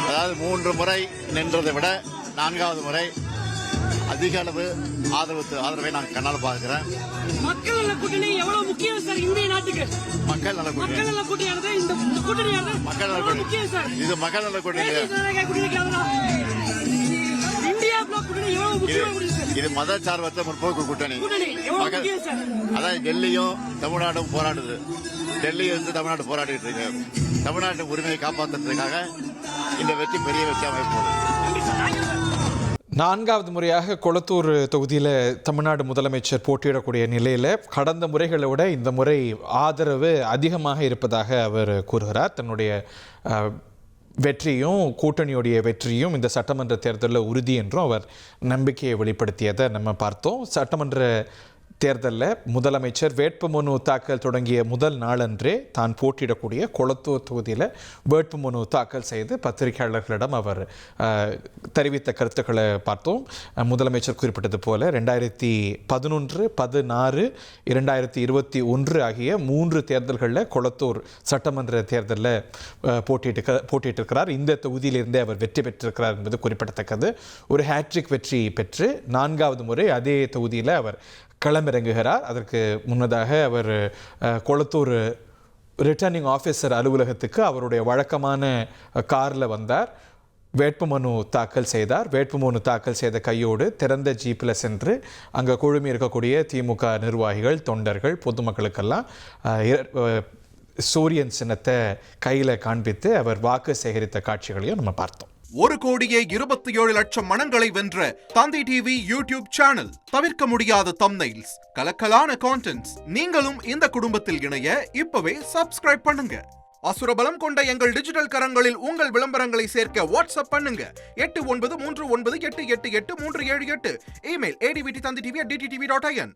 அதாவது 3 முறை நின்றதை விட 4வது முறை அதிக அளவு ஆதரவை நான் கண்ணால் பார்க்கிறேன். மக்கள் நல கூட்டணி எவ்வளவு முக்கியம் சார் இந்திய நாட்டுக்கு? மக்கள் நல கூட்டணியானது இந்த கூட்டணியானது மக்கள் நல முக்கியம் சார். இது மக்கள் நல கூட்டணி. இந்தியா பிளாக் கூட்டணி எவ்வளவு முக்கியம்? இது மதச்சார்பற்ற முற்போக்கு கூட்டணி. அதான் டெல்லியும் தமிழ்நாடும் போராடுது. டெல்லி தமிழ்நாடு போராடிட்டு இருக்கு. தமிழ்நாட்டு உரிமையை காப்பாற்றுறதுக்காக இந்த வெற்றி பெரிய வெற்றி அமைப்பு. 4வது முறையாக கொளத்தூர் தொகுதியில் தமிழ்நாடு முதலமைச்சர் போட்டியிடக்கூடிய நிலையில் கடந்த முறைகளை விட இந்த முறை ஆதரவு அதிகமாக இருப்பதாக அவர் கூறுகிறார். தன்னுடைய வெற்றியும் கூட்டணியுடைய வெற்றியும் இந்த சட்டமன்ற தேர்தலில் உறுதி என்றும் அவர் நம்பிக்கையை வெளிப்படுத்தியதை நம்ம பார்த்தோம். சட்டமன்ற தேர்தலில் முதலமைச்சர் வேட்புமனு தாக்கல் தொடங்கிய முதல் நாளன்றே தான் போட்டியிடக்கூடிய கொளத்தூர் தொகுதியில் வேட்புமனு தாக்கல் செய்து பத்திரிகையாளர்களிடம் அவர் தெரிவித்த கருத்துக்களை பார்த்தோம். முதலமைச்சர் குறிப்பிட்டது போல 2011, 16, 2021 ஆகிய 3 தேர்தல்களில் கொளத்தூர் சட்டமன்ற தேர்தலில் போட்டியிட்டிருக்கிறார். இந்த தொகுதியிலிருந்தே அவர் வெற்றி பெற்றிருக்கிறார் என்பது குறிப்பிடத்தக்கது. ஒரு ஹேட்ரிக் வெற்றி பெற்று 4வது முறை அதே தொகுதியில் அவர் களமிறங்குகிறார். அதற்கு முன்னதாக அவர் கொளத்தூர் ரிட்டர்னிங் ஆஃபீஸர் அலுவலகத்துக்கு அவருடைய வழக்கமான காரில் வந்தார். வேட்புமனு தாக்கல் செய்தார். வேட்புமனு தாக்கல் செய்த கையோடு திறந்த ஜீப்பில் சென்று அங்கே குழுமி இருக்கக்கூடிய திமுக நிர்வாகிகள், தொண்டர்கள், பொதுமக்களுக்கெல்லாம் சூரியன் சின்னத்தை கையில் காண்பித்து அவர் வாக்கு சேகரித்த காட்சிகளையும் நம்ம பார்த்தோம். 1,27,00,000 மனங்களை வென்ற தந்தி டிவி யூடியூப் சேனல். தவிர்க்க முடியாத தம்ப்நெயில்ஸ், கலக்கலான கான்டென்ட்ஸ். நீங்களும் இந்த குடும்பத்தில் இணைய இப்பவே சப்ஸ்கிரைப் பண்ணுங்க. அசுரபலம் கொண்ட எங்கள் டிஜிட்டல் கரங்களில் உங்கள் விளம்பரங்களை சேர்க்க வாட்ஸ்அப் பண்ணுங்க. 8939888838. Email advtthanditv@dttv.in.